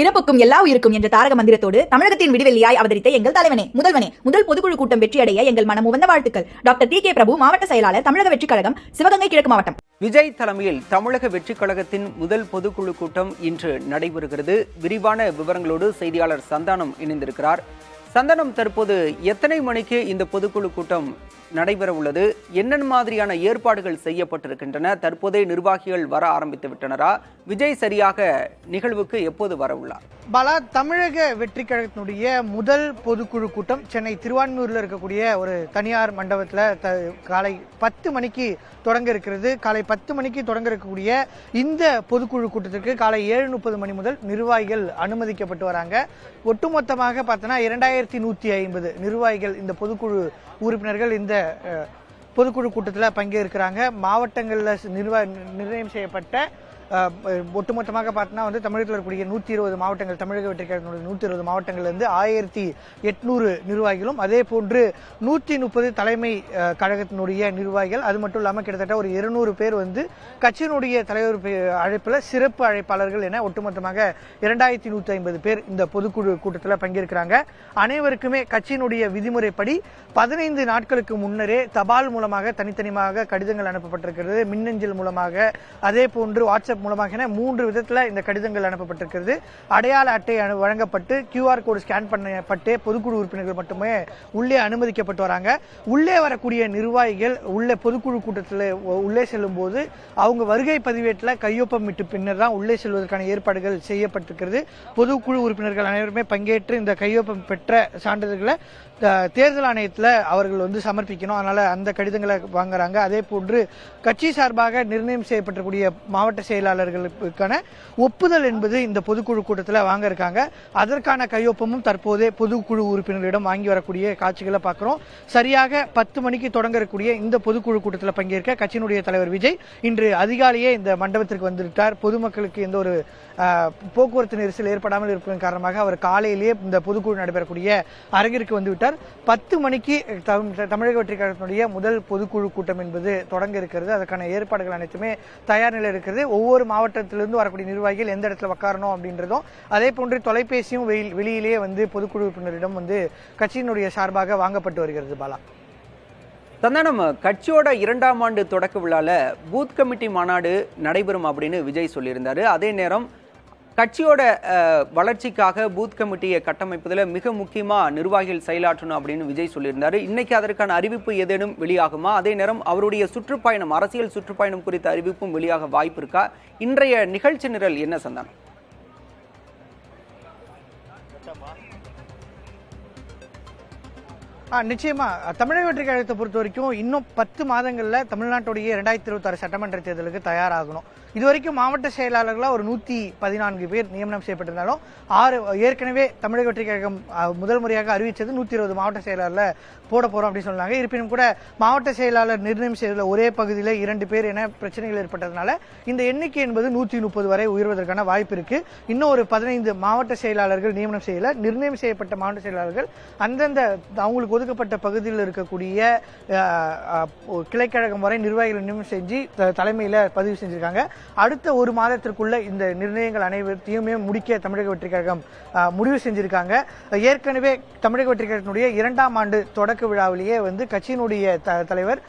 பிறப்புக்கும் எல்லா உயிருக்கும் என்ற தாரக மந்திரத்தோடு தமிழகத்தின் விடிவெள்ளியாய் அவதரித்த எங்கள் தலைவனே, முதல்வனே, முதல் பொதுக்குழு கூட்டம் வெற்றியடைய எங்கள் மனமுவந்த வாழ்த்துக்கள். டாக்டர் டி கே பிரபு, மாவட்ட செயலாளர், தமிழக வெற்றிக் கழகம், சிவகங்கை கிழக்கு மாவட்டம். விஜய் தலைமையில் தமிழக வெற்றிக் கழகத்தின் முதல் பொதுக்குழு கூட்டம் இன்று நடைபெறுகிறது. விரிவான விவரங்களோடு செய்தியாளர் சந்தானம் இணைந்திருக்கிறார். சந்தானம், தற்போது எத்தனை மணிக்கு இந்த பொதுக்குழு கூட்டம் நடைபெற உள்ளது? என்னென்ன மாதிரியான ஏற்பாடுகள் செய்யப்பட்டிருக்கின்றன? தற்போதே நிர்வாகிகள் வர ஆரம்பித்து விட்டனரா? விஜய் சரியாக நிகழ்வுக்கு எப்போது வர உள்ளார்? பாலா, தமிழக வெற்றி கழகத்தினுடைய முதல் பொதுக்குழு கூட்டம் சென்னை திருவான்மியூரில் இருக்கக்கூடிய ஒரு தனியார் மண்டபத்தில் காலை 10 மணிக்கு தொடங்க இருக்கிறது. காலை 10 மணிக்கு தொடங்க இருக்கக்கூடிய இந்த பொதுக்குழு கூட்டத்திற்கு காலை 7:30 மணி முதல் நிர்வாகிகள் அனுமதிக்கப்பட்டு வராங்க. ஒட்டுமொத்தமாக பார்த்தோன்னா 2150 நிர்வாகிகள், இந்த பொதுக்குழு உறுப்பினர்கள் இந்த பொதுக்குழு கூட்டத்தில் பங்கேற்கிறாங்க. மாவட்டங்களில் நிர்ணயம் செய்யப்பட்ட ஒட்டுமொத்தமாக பார்த்தோன்னா தமிழகத்தில் இருக்கக்கூடிய 120 மாவட்டங்கள், தமிழக வெற்றி கழகத்தினுடைய 120 மாவட்டங்கள்லேருந்து 1800 நிர்வாகிகளும், அதே போன்று 130 தலைமை கழகத்தினுடைய நிர்வாகிகள், அது மட்டும் இல்லாமல் கிட்டத்தட்ட ஒரு 200 பேர் கட்சியினுடைய தலைவர் அழைப்பில் சிறப்பு அழைப்பாளர்கள் என ஒட்டுமொத்தமாக 2150 பேர் இந்த பொதுக்குழு கூட்டத்தில் பங்கேற்கிறாங்க. அனைவருக்குமே கட்சியினுடைய விதிமுறைப்படி 15 நாட்களுக்கு முன்னரே தபால் மூலமாக தனித்தனியாக கடிதங்கள் அனுப்பப்பட்டிருக்கிறது. மின்னஞ்சல் மூலமாக, அதே போன்று வாட்ஸ்அப் மூலமாக 3 விதத்தில் இந்த கடிதங்கள் அனுப்பப்பட்டிருக்கிறது. அடையாள அட்டை வழங்கப்பட்டு QR கோடு ஸ்கேன் பண்ணப்பட்டு பொதுக்குழு உறுப்பினர்கள் மட்டுமே உள்ளே அனுமதிக்கப்பட்டு வராங்க. உள்ளே வரக்கூடிய நிர்வாகிகள் உள்ளே பொதுக்குழு கூட்டத்தில் உள்ளே செல்லும் போது அவங்க வருகை பதிவேட்டில் கையொப்பமிட்டு பின்னர் தான் உள்ளே செல்வதற்கான ஏற்பாடுகள் செய்யப்பட்டிருக்கிறது. பொதுக்குழு உறுப்பினர்கள் அனைவருமே பங்கேற்று இந்த கையொப்பம் பெற்ற சான்றிதழ்களை தேர்தல் ஆணையத்தில் அவர்கள் சமர்ப்பிக்கணும். அதனால அந்த கடிதங்களை வாங்குறாங்க. அதே போன்று கட்சி சார்பாக நிர்ணயம் செய்யப்பட்டிருக்கூடிய மாவட்ட செயலாளர்களுக்கான ஒப்புதல் என்பது இந்த பொதுக்குழு கூட்டத்தில் வாங்க இருக்காங்க. அதற்கான கையொப்பமும் தற்போதே பொதுக்குழு உறுப்பினர்களிடம் வாங்கி வரக்கூடிய காட்சிகளை பார்க்கிறோம். சரியாக 10 மணிக்கு தொடங்க இருக்கக்கூடிய இந்த பொதுக்குழு கூட்டத்தில் பங்கேற்க கட்சியினுடைய தலைவர் விஜய் இன்று அதிகாலையே இந்த மண்டபத்திற்கு வந்துவிட்டார். பொதுமக்களுக்கு எந்த ஒரு போக்குவரத்து நெரிசல் ஏற்படாமல் இருப்பதன் காரணமாக அவர் காலையிலேயே இந்த பொதுக்குழு நடைபெறக்கூடிய அரங்கிற்கு வந்துவிட்டார். 10 மணிக்கு தமிழக வெற்றி கழகத்தினுடைய முதல் பொதுக்குழு கூட்டம் என்பது தொடங்க இருக்கிறது. அதற்கான ஏற்பாடுகள் அனைத்துமே தயார் நிலையில் இருக்கிறது. ஒவ்வொரு மாவட்டத்திலிருந்து வரக்கூடிய நிர்வாகிகள் எந்த இடத்துல உட்காரணும் அப்படின்றதும், அதே போன்று தொலைபேசியும் வெளியிலேயே பொதுக்குழு உறுப்பினரிடம் கட்சியினுடைய சார்பாக வாங்கப்பட்டு வருகிறது. பாலா, சந்தானம், கட்சியோட 2ஆம் ஆண்டு தொடக்க விழால பூத் கமிட்டி மாநாடு நடைபெறும் அப்படின்னு விஜய் சொல்லியிருந்தாரு. அதே நேரம் கட்சியோட வளர்ச்சிக்காக பூத் கமிட்டியை கட்டமைப்பதில் மிக முக்கியமா நிர்வாகிகள் செயலாற்றணும் அப்படின்னு விஜய் சொல்லியிருந்தாரு. இன்னைக்கு அதற்கான அறிவிப்பு ஏதேனும் வெளியாகுமா? அதே நேரம் அவருடைய சுற்றுப்பயணம், அரசியல் சுற்றுப்பயணம் குறித்த அறிவிப்பும் வெளியாக வாய்ப்பு இருக்கா? இன்றைய நிகழ்ச்சி நிரல் என்ன சந்தானம்? நிச்சயமா தமிழக வெற்றி கழகத்தை பொறுத்த வரைக்கும் இன்னும் 10 மாதங்கள்ல தமிழ்நாட்டுடைய 2026 சட்டமன்ற தேர்தலுக்கு தயாராகணும். இதுவரைக்கும் மாவட்ட செயலாளர்களாக ஒரு 114 பேர் நியமனம் செய்யப்பட்டிருந்தாலும் 6 ஏற்கனவே தமிழக வெற்றி கழகம் முதல் முறையாக அறிவித்தது 120 மாவட்ட செயலாளர் போட போறோம் அப்படின்னு சொன்னாங்க. இருப்பினும் கூட மாவட்ட செயலாளர் நிர்ணயம் செய்துள்ள ஒரே பகுதியில் 2 பேர் என பிரச்சனைகள் ஏற்பட்டதுனால இந்த எண்ணிக்கை என்பது 130 வரை உயர்வதற்கான வாய்ப்பு இருக்கு. இன்னும் ஒரு 15 மாவட்ட செயலாளர்கள் நியமனம் செய்யல. நிர்ணயம் செய்யப்பட்ட மாவட்ட செயலாளர்கள் அந்தந்த அவங்களுக்கு ஒதுக்கப்பட்ட பகுதியில் இருக்கக்கூடிய கிளைக்கழகம் வரை நிர்வாகிகள் நியமனம் செஞ்சு தலைமையில பதிவு செஞ்சிருக்காங்க. அடுத்த ஒரு மாதத்திற்குள்ள இந்த நிர்ணயங்கள் அனைவரையுமே முடிக்க தமிழக வெற்றி கழகம் முடிவு செஞ்சிருக்காங்க. ஏற்கனவே தமிழக வெற்றி கழகத்தினுடைய 2ஆம் ஆண்டு தொடக்க விழாவிலேயே கட்சியினுடைய தலைவர்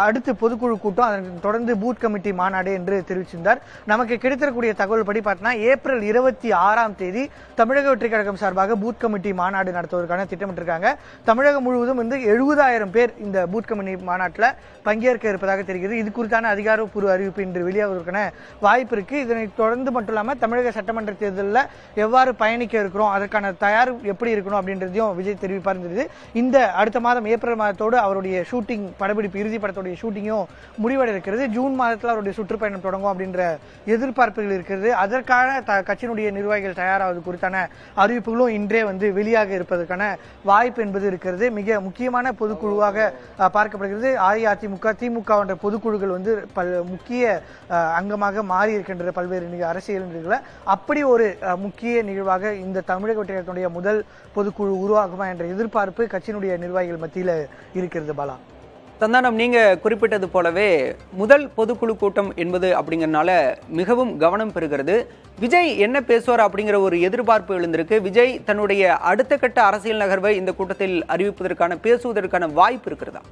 அடுத்து பொதுக்குழு கூட்டம், அதற்கு தொடர்ந்து பூத் கமிட்டி மாநாடு என்று தெரிவிச்சிருந்தார். நமக்கு கிடைத்திருக்கக்கூடிய தகவல் படி பார்த்தா ஏப்ரல் 26ஆம் தேதி தமிழக வெற்றி கழகம் சார்பாக பூத் கமிட்டி மாநாடு நடத்துவதற்கான திட்டமிட்டிருக்காங்க. தமிழகம் முழுவதும் 70,000 பேர் இந்த பூத் கமிட்டி மாநாட்டில் பங்கேற்க இருப்பதாக தெரிகிறது. இது குறித்தான அதிகாரப்பூர்வ அறிவிப்பு இன்று வெளியாவதற்கான வாய்ப்பு இருக்கு. இதனை தொடர்ந்து மட்டும் இல்லாமல் தமிழக சட்டமன்ற தேர்தலில் எவ்வாறு பயணிக்க இருக்கிறோம், அதற்கான தயார் எப்படி இருக்கணும் அப்படின்றதையும் விஜய் தெரிவிப்பார். இந்த அடுத்த மாதம் ஏப்ரல் மாதத்தோடு அவருடைய ஷூட்டிங், படப்பிடிப்பு, இறுதி படத்துடைய ஷூட்டிங்கும் முடிவடை இருக்கிறது. ஜூன் மாதத்தில் அவருடைய சுற்றுப்பயணம் தொடங்கும் அப்படின்ற எதிர்பார்ப்புகள் இருக்கிறது. அதற்கான கட்சியினுடைய நிர்வாகிகள் தயாராவது குறித்தான அறிவிப்புகளும் இன்றே வெளியாக இருப்பதற்கான வாய்ப்பு என்பது இருக்கிறது. மிக முக்கியமான பொதுக்குழுவாக பார்க்கப்படுகிறது. அஇஅதிமுக, திமுக என்ற பொதுக்குழுக்கள் முக்கிய அங்கமாக மாறி இருக்கின்ற பல்வேறு அரசியல் நிகழ்வுகளை அப்படி ஒரு முக்கிய நிகழ்வாக இந்த தமிழக வெற்றி கழகத்தினுடைய முதல் பொதுக்குழு உருவாகுமா என்ற எதிர்பார்ப்பு கட்சியினுடைய நிர்வாகிகள் மத்தியில் இருக்கிறது. பாலா, சந்தானம், நீங்க குறிப்பிட்டது போலவே முதல் பொதுக்குழு கூட்டம் என்பது அப்படிங்கறதுனால மிகவும் கவனம் பெறுகிறது. விஜய் என்ன பேசுவார் அப்படிங்கிற ஒரு எதிர்பார்ப்பு எழுந்திருக்கு. விஜய் தன்னுடைய அடுத்த கட்ட அரசியல் நகர்வை இந்த கூட்டத்தில் அறிவிப்பதற்கான பேசுவதற்கான வாய்ப்பு இருக்கிறதா?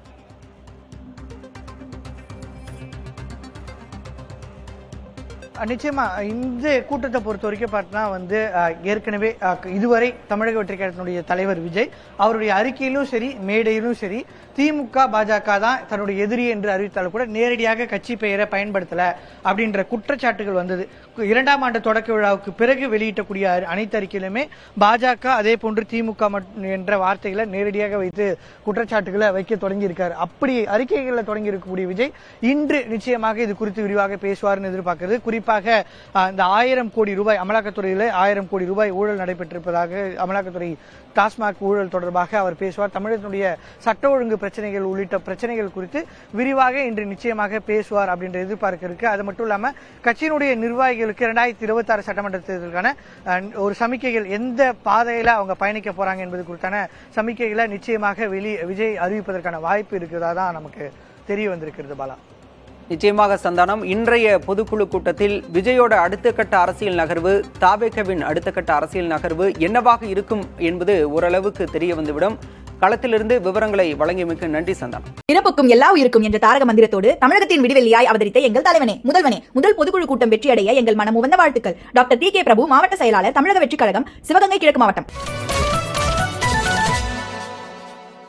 நிச்சயமா இந்த கூட்டத்தை பொறுத்த வரைக்கும் பார்த்தீங்கன்னா ஏற்கனவே இதுவரை தமிழக வெற்றி கழகத்தினுடைய தலைவர் விஜய் அவருடைய அறிக்கையிலும் சரி மேடையிலும் சரி திமுக பாஜக தான் தன்னுடைய எதிரி என்று அறிவித்தாலும் கூட நேரடியாக கட்சி பெயரை பயன்படுத்தல அப்படின்ற குற்றச்சாட்டுகள் வந்தது. 2ஆம் ஆண்டு தொடக்க விழாவுக்கு பிறகு வெளியிட்டக்கூடிய அனைத்து அறிக்கையிலுமே பாஜக அதே போன்று திமுக என்ற வார்த்தைகளை நேரடியாக வைத்து குற்றச்சாட்டுகளை வைக்க தொடங்கி இருக்காரு. அப்படி அறிக்கைகளை தொடங்கி இருக்கக்கூடிய விஜய் இன்று நிச்சயமாக இது குறித்து விரிவாக பேசுவார்னு எதிர்பார்க்கிறது. குறிப்பாக இந்த 1000 கோடி ரூபாய் அமலாக்கத்துறையில 1000 கோடி ரூபாய் ஊழல் நடைபெற்றிருப்பதாக அமலாக்கத்துறை டாஸ்மாக் ஊழல் தொடர்பாக அவர் பேசுவார். தமிழகத்தினுடைய சட்ட ஒழுங்கு பிரச்சனைகள் உள்ளிட்ட பிரச்சனைகள் குறித்து விரிவாக இன்று நிச்சயமாக பேசுவார் அப்படின்ற எதிர்பார்க்க இருக்கு. அது மட்டும் இல்லாம கட்சியினுடைய நிர்வாகிகளுக்கு 2026 சட்டமன்ற தேர்தலுக்கான ஒரு சமிக்கைகள் எந்த பாதையில அவங்க பயணிக்க போறாங்க என்பது குறித்தான சமிக்கைகளை நிச்சயமாக விஜய் அறிவிப்பதற்கான வாய்ப்பு இருக்கிறதா தான் நமக்கு தெரிய வந்திருக்கிறது. பாலா, நிச்சயமாக சந்தானம், இன்றைய பொதுக்குழு கூட்டத்தில் விஜயோட அடுத்த கட்ட அரசியல் நகர்வு, தாவேகவின் அடுத்த கட்ட அரசியல் நகர்வு என்னவாக இருக்கும் என்பது ஓரளவுக்கு தெரிய வந்துவிடும். களத்திலிருந்து விவரங்களை வழங்கியமைக்கு நன்றி சந்தானம். பிறப்புக்கும் எல்லா உயிருக்கும் என்ற தாரக மந்திரத்தோடு தமிழகத்தின் விடிவெள்ளியாய் அவதரித்த எங்கள் தலைவனே, முதல்வனே, முதல் பொதுக்குழு கூட்டம் வெற்றியடைய எங்கள் மனம் உவந்த வாழ்த்துக்கள். Doctor DK. பிரபு, மாவட்ட செயலாளர், தமிழக வெற்றி கழகம், சிவகங்கை கிழக்கு மாவட்டம்.